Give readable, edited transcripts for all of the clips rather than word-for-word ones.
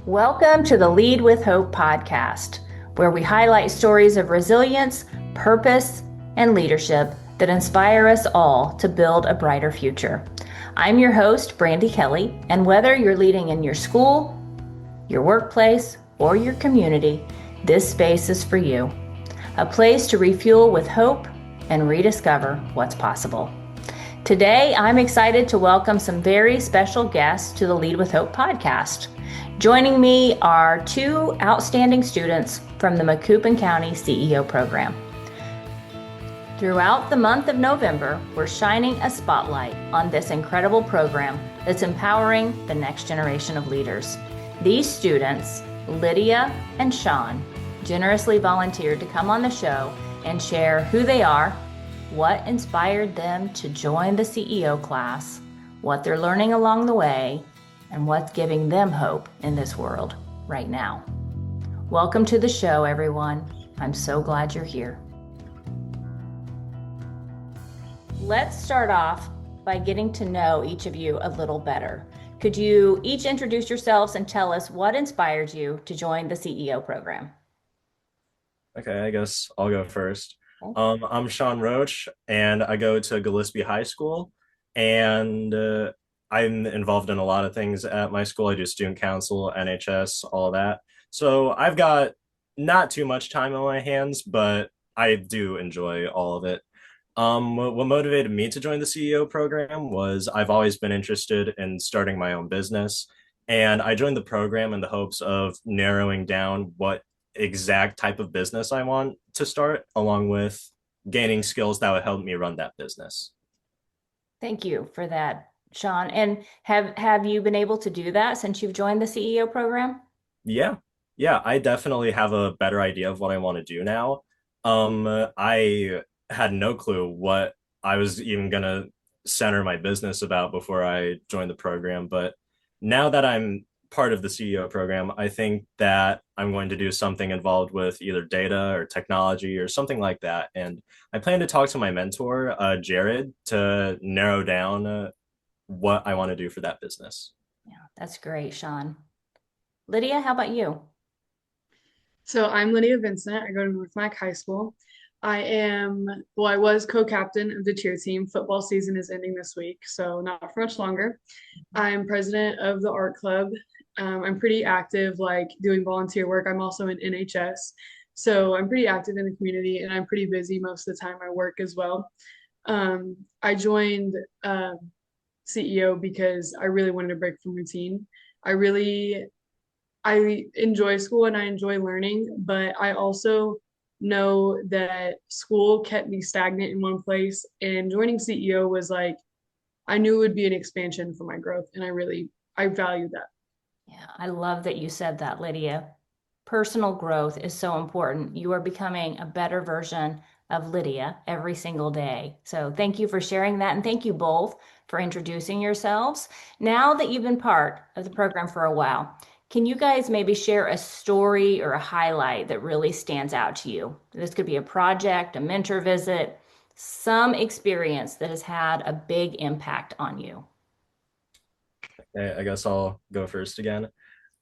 Welcome to the Lead with Hope podcast, where we highlight stories of resilience, purpose, and leadership that inspire us all to build a brighter future. I'm your host, Brandy Kelly, and whether you're leading in your school, your workplace, or your community, this space is for you. A place to refuel with hope and rediscover what's possible. Today, I'm excited to welcome some very special guests to the Lead with Hope podcast. Joining me are two outstanding students from the Macoupin County CEO Program. Throughout the month of November, we're shining a spotlight on this incredible program that's empowering the next generation of leaders. These students, Lydia and Sean, generously volunteered to come on the show and share who they are, what inspired them to join the CEO class, what they're learning along the way, and what's giving them hope in this world right now. Welcome to the show, everyone. I'm so glad you're here. Let's start off by getting to know each of you a little better. Could you each introduce yourselves and tell us what inspired you to join the CEO program? Okay, I guess I'll go first. Okay. I'm Sean Roach, and I go to Gillespie High School, and I'm involved in a lot of things at my school. I do student council, NHS, all that. So I've got not too much time on my hands, but I do enjoy all of it. What motivated me to join the CEO program was I've always been interested in starting my own business, and I joined the program in the hopes of narrowing down what exact type of business I want to start, along with gaining skills that would help me run that business. Thank you for that, Sean. And have you been able to do that since you've joined the CEO program? Yeah, yeah, I definitely have a better idea of what I want to do now. I had no clue what I was even gonna center my business about before I joined the program, but now that I'm part of the CEO program, I think that I'm going to do something involved with either data or technology or something like that. And I plan to talk to my mentor, Jared, to narrow down what I want to do for that business. Yeah, that's great, Sean. Lydia, how about you? So I'm Lydia Vincent. I go to North Mac High School. I was co-captain of the cheer team. Football season is ending this week, so not for much longer. I'm president of the art club. I'm pretty active, like doing volunteer work. I'm also in NHS. So I'm pretty active in the community and I'm pretty busy most of the time I work as well. I joined CEO because I really wanted to break from routine. I really I enjoy school and I enjoy learning, but I also know that school kept me stagnant in one place. And joining CEO was like, I knew it would be an expansion for my growth. And I value that. Yeah, I love that you said that, Lydia. Personal growth is so important. You are becoming a better version of Lydia every single day. So thank you for sharing that. And thank you both for introducing yourselves. Now that you've been part of the program for a while, can you guys maybe share a story or a highlight that really stands out to you? This could be a project, a mentor visit, some experience that has had a big impact on you. I guess I'll go first again.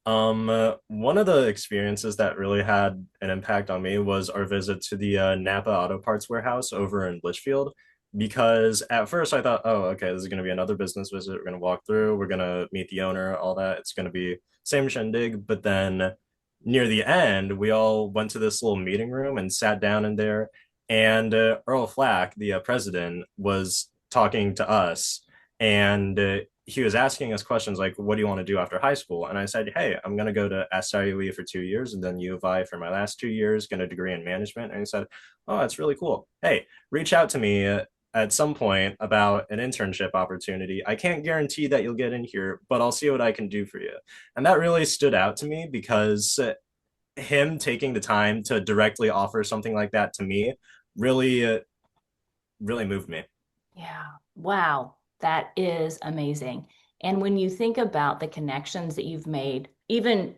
One of the experiences that really had an impact on me was our visit to the Napa Auto Parts warehouse over in Litchfield. Because at first I thought, oh, okay, this is going to be another business visit. We're going to walk through, we're going to meet the owner, all that. It's going to be same shindig. But then near the end, we all went to this little meeting room and sat down in there. And Earl Flack, the president, was talking to us. And he was asking us questions like, what do you want to do after high school? And I said, hey, I'm going to go to SIUE for 2 years and then U of I for my last 2 years, get a degree in management. And he said, oh, that's really cool. Hey, reach out to me at some point about an internship opportunity. I can't guarantee that you'll get in here, but I'll see what I can do for you. And that really stood out to me because him taking the time to directly offer something like that to me really, really moved me. Yeah. Wow. That is amazing. And when you think about the connections that you've made, even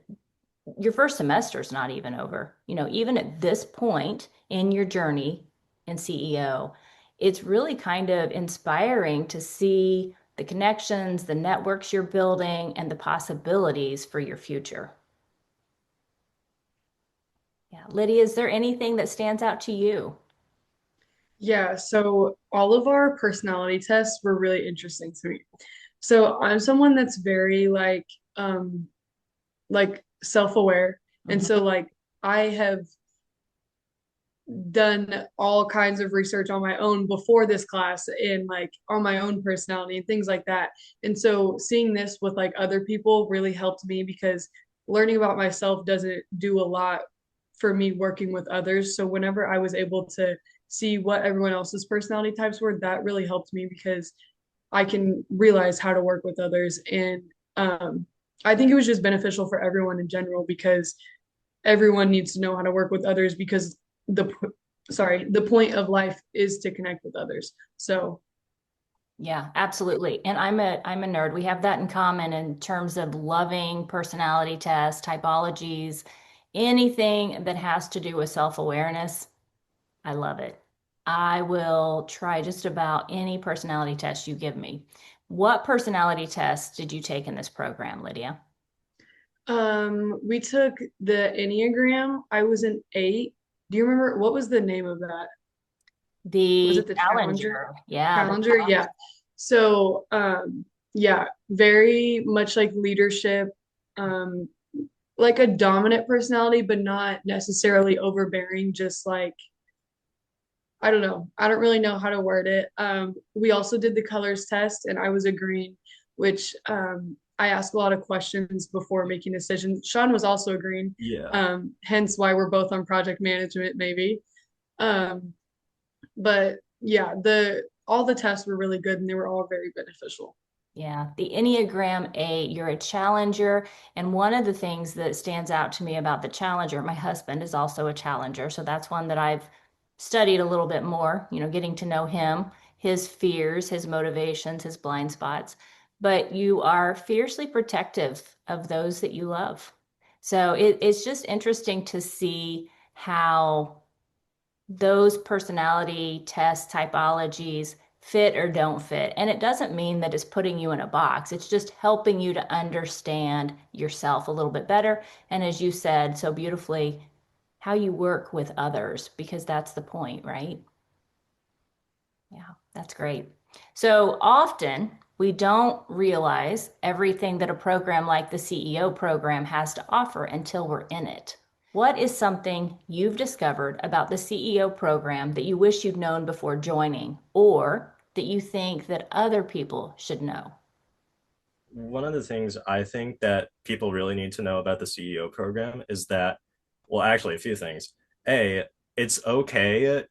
your first semester is not even over, even at this point in your journey in CEO, it's really kind of inspiring to see the connections, the networks you're building, and the possibilities for your future. Lydia, is there anything that stands out to you? Yeah, so all of our personality tests were really interesting to me. So I'm someone that's very like self-aware. And Mhm. so like I have done all kinds of research on my own before this class and like on my own personality and things like that. And so seeing this with like other people really helped me because learning about myself doesn't do a lot for me working with others. So whenever I was able to see what everyone else's personality types were, that really helped me because I can realize how to work with others. And I think it was just beneficial for everyone in general because everyone needs to know how to work with others because the the point of life is to connect with others. So Yeah, absolutely. And I'm a nerd. We have that in common in terms of loving personality tests, typologies, anything that has to do with self-awareness. I love it. I will try just about any personality test you give me. What personality test did you take in this program, Lydia? we took the Enneagram. I was an 8. Do you remember what was the name of that? Was The it the Challenger? Challenger. Yeah, the Challenger, yeah. So yeah, very much like leadership, um, like a dominant personality, but not necessarily overbearing, just like I don't know. I don't really know how to word it. We also did the colors test, and I was a green, which I asked a lot of questions before making decisions. Sean was also a green, Yeah. hence why we're both on project management, maybe. Um, but yeah, the all the tests were really good, and they were all very beneficial. Yeah, the Enneagram 8, you're a challenger. And one of the things that stands out to me about the challenger, my husband is also a challenger. So that's one that I've studied a little bit more, getting to know him, his fears, his motivations, his blind spots. But you are fiercely protective of those that you love. So it's just interesting to see how those personality test typologies fit or don't fit. And it doesn't mean that it's putting you in a box. It's just helping you to understand yourself a little bit better. And as you said so beautifully, how you work with others, because that's the point, right? Yeah, that's great. So often we don't realize everything that a program like the CEO program has to offer until we're in it. What is something you've discovered about the CEO program that you wish you'd known before joining, or that you think that other people should know? One of the things I think that people really need to know about the CEO program is that, well, actually, a few things. A, it's okay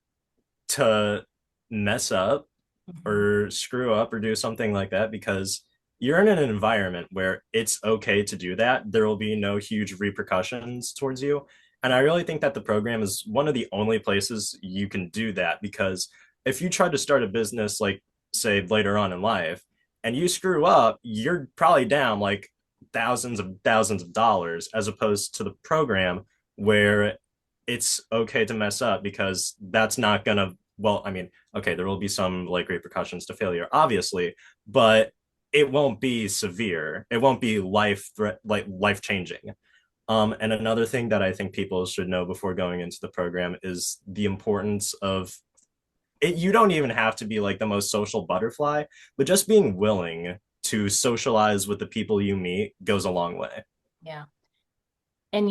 to mess up Mhm. or screw up or do something like that because you're in an environment where it's okay to do that. There will be no huge repercussions towards you. And I really think that the program is one of the only places you can do that because if you try to start a business, like, say, later on in life, and you screw up, you're probably down like thousands of dollars as opposed to the program where it's okay to mess up because that's not gonna, well, I mean, okay, there will be some like repercussions to failure, obviously, but it won't be severe. It won't be life changing. And another thing that I think people should know before going into the program is the importance of it. You don't even have to be like the most social butterfly, but just being willing to socialize with the people you meet goes a long way. Yeah. And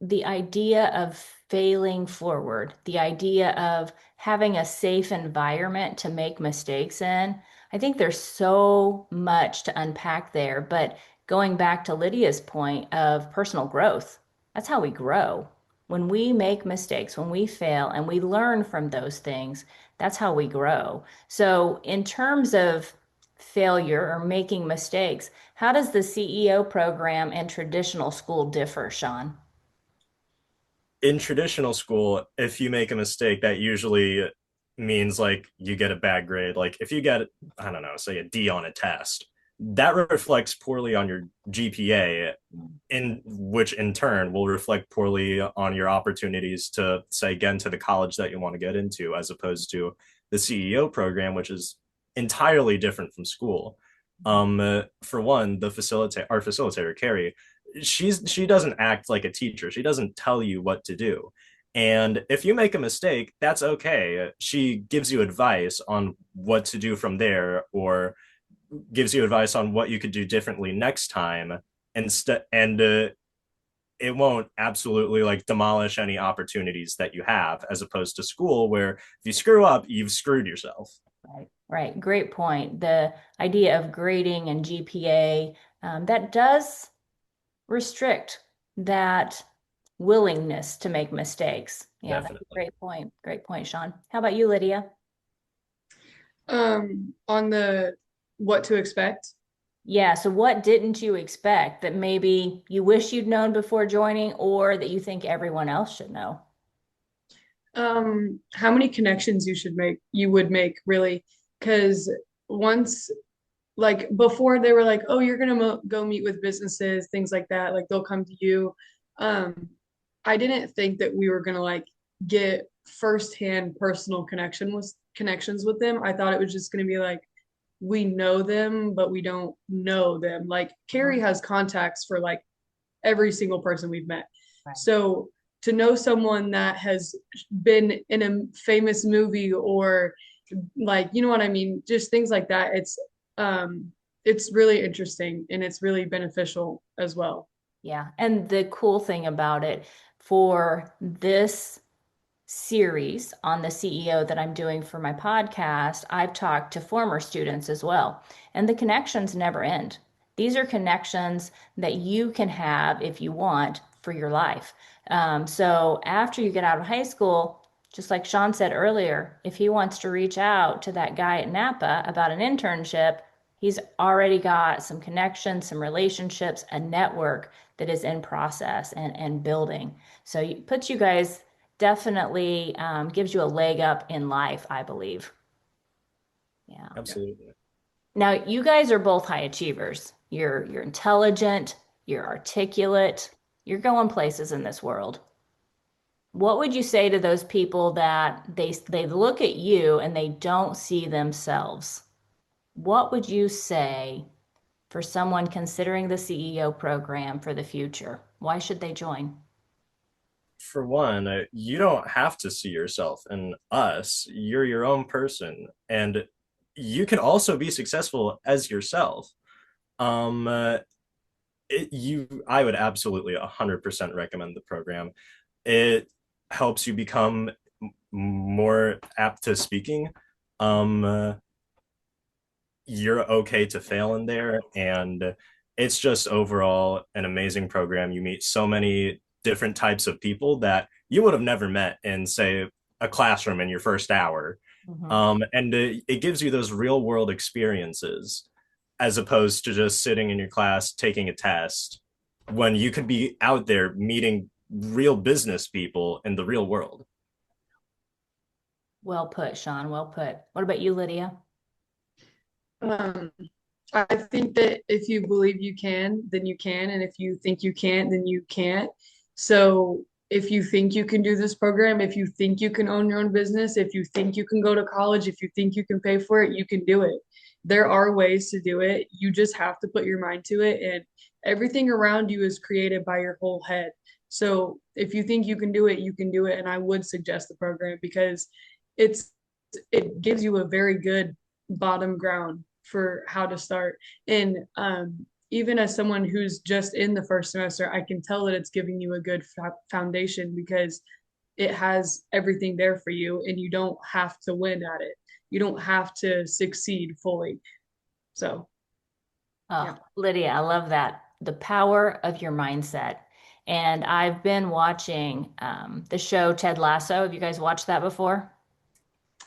the idea of failing forward, the idea of having a safe environment to make mistakes in, I think there's so much to unpack there. But going back to Lydia's point of personal growth, that's how we grow. When we make mistakes, when we fail and we learn from those things, that's how we grow. So, in terms of failure or making mistakes, how does the CEO program and traditional school differ, Sean? In traditional school, if you make a mistake, that usually means like you get a bad grade. Like if you get, I don't know, say a D on a test, that reflects poorly on your GPA, in which in turn will reflect poorly on your opportunities to say get into the college that you want to get into, as opposed to the CEO program, which is entirely different from school. For one, our facilitator Carrie, she doesn't act like a teacher. She doesn't tell you what to do. And if you make a mistake, that's okay. She gives you advice on what to do from there, or gives you advice on what you could do differently next time. And it won't absolutely like demolish any opportunities that you have, as opposed to school, where if you screw up, you've screwed yourself. Right, right. Great point. The idea of grading and GPA, that does restrict that willingness to make mistakes. Yeah, that's a Definitely. great point. Great point, Sean. How about you, Lydia? On the what to expect. Yeah, so what didn't you expect that maybe you wish you'd known before joining or that you think everyone else should know? How many connections you would make really, because once like before they were like, oh, you're gonna go meet with businesses, things like that, like they'll come to you. Um, I didn't think that we were gonna like get firsthand personal connections with them. I thought it was just gonna be like we know them, but we don't know them. Like Carrie Mhm. has contacts for like every single person we've met. Right. So to know someone that has been in a famous movie or like, you know what I mean, just things like that, it's really interesting and it's really beneficial as well. Yeah. And the cool thing about it for this series on the CEO that I'm doing for my podcast, I've talked to former students as well, and the connections never end. These are connections that you can have if you want for your life. So after you get out of high school, just like Sean said earlier, if he wants to reach out to that guy at Napa about an internship, he's already got some connections, some relationships, a network that is in process and building. So it puts you guys definitely gives you a leg up in life, I believe. Yeah. Yeah. Absolutely. Now, you guys are both high achievers. You're intelligent, you're articulate, you're going places in this world. What would you say to those people that they look at you and they don't see themselves? What would you say for someone considering the CEO program for the future? Why should they join? For one, you don't have to see yourself in us. You're your own person, and you can also be successful as yourself. Um, uh, I would absolutely 100% recommend the program. It helps you become more apt to speaking. Um, uh, you're okay to fail in there, and it's just overall an amazing program. You meet so many different types of people that you would have never met in, say, a classroom in your first hour. Mhm. And it gives you those real world experiences, as opposed to just sitting in your class taking a test, when you could be out there meeting real business people in the real world. Well put, Sean. Well put. What about you, Lydia? Um, I think that if you believe you can, then you can. And if you think you can't, then you can't. So if you think you can do this program, if you think you can own your own business, if you think you can go to college, if you think you can pay for it, you can do it. There are ways to do it. You just have to put your mind to it. And everything around you is created by your whole head. So if you think you can do it, you can do it. And I would suggest the program because it's it gives you a very good bottom ground for how to start. And even as someone who's just in the first semester, I can tell that it's giving you a good foundation because it has everything there for you and you don't have to win at it. You don't have to succeed fully. So, Oh, yeah. Lydia, I love that. The power of your mindset. And I've been watching the show Ted Lasso. Have you guys watched that before?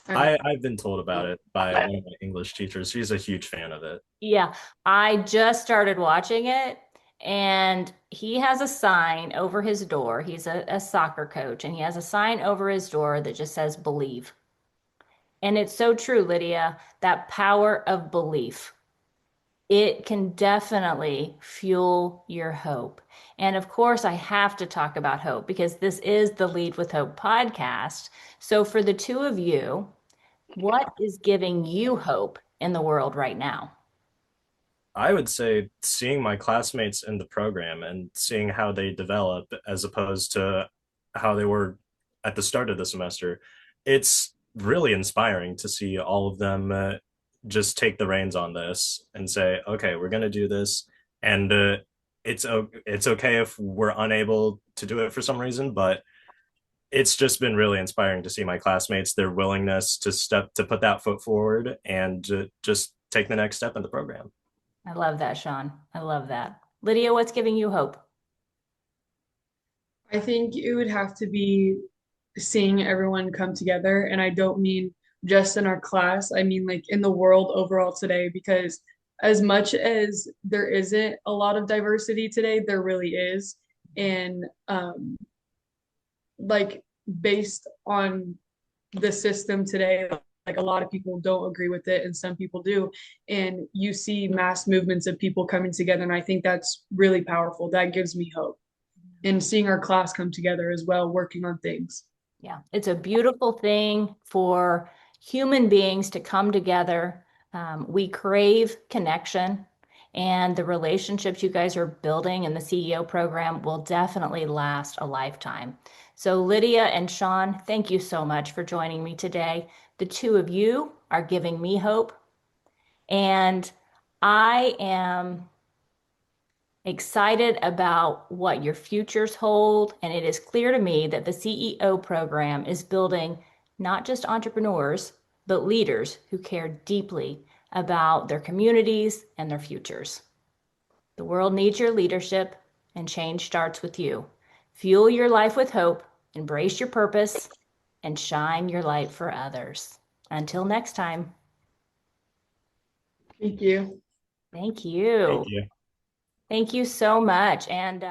I've been told about it by one of my English teachers. She's a huge fan of it. Yeah, I just started watching it, and he has a sign over his door. He's a soccer coach, and he has a sign over his door that just says believe. And it's so true, Lydia, that power of belief. It can definitely fuel your hope. And of course, I have to talk about hope because this is the Lead with Hope podcast. So, for the two of you, what is giving you hope in the world right now? I would say seeing my classmates in the program and seeing how they develop, as opposed to how they were at the start of the semester, it's really inspiring to see all of them just take the reins on this and say, okay, we're going to do this. And it's okay if we're unable to do it for some reason, but it's just been really inspiring to see my classmates, their willingness to put that foot forward and just take the next step in the program. I love that, Sean. I love that. Lydia, what's giving you hope? I think it would have to be seeing everyone come together. And I don't mean just in our class, I mean like in the world overall today, because as much as there isn't a lot of diversity today, there really is. And like based on the system today, like a lot of people don't agree with it and some people do. And you see mass movements of people coming together. And I think that's really powerful. That gives me hope. And seeing our class come together as well, working on things. Yeah, it's a beautiful thing for human beings to come together. We crave connection, and the relationships you guys are building in the CEO program will definitely last a lifetime. So Lydia and Sean, thank you so much for joining me today. The two of you are giving me hope, and I am excited about what your futures hold. And it is clear to me that the CEO program is building not just entrepreneurs, but leaders who care deeply about their communities and their futures. The world needs your leadership, and change starts with you. Fuel your life with hope, embrace your purpose, and shine your light for others. Until next time. Thank you. Thank you. Thank you. Thank you so much. And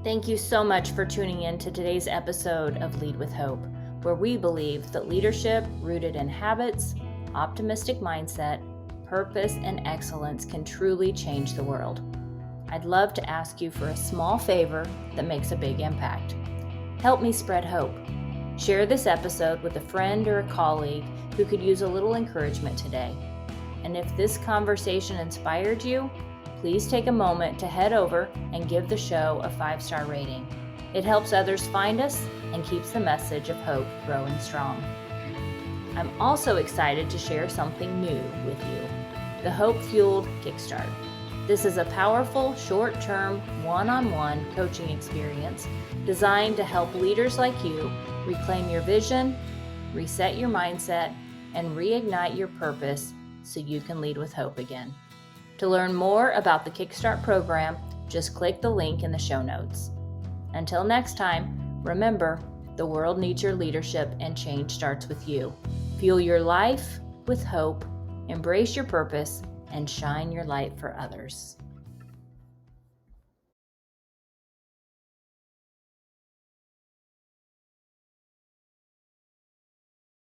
thank you so much for tuning in to today's episode of Lead with Hope, where we believe that leadership rooted in habits, optimistic mindset, purpose, and excellence can truly change the world. I'd love to ask you for a small favor that makes a big impact. Help me spread hope. Share this episode with a friend or a colleague who could use a little encouragement today. And if this conversation inspired you, please take a moment to head over and give the show a 5-star rating. It helps others find us and keeps the message of hope growing strong. I'm also excited to share something new with you, the H.O.P.E Fueled Kickstart. This is a powerful, short-term, one-on-one coaching experience designed to help leaders like you reclaim your vision, reset your mindset, and reignite your purpose so you can lead with hope again. To learn more about the Kickstart program, just click the link in the show notes. Until next time, remember, the world needs your leadership, and change starts with you. Fuel your life with hope, embrace your purpose, and shine your light for others.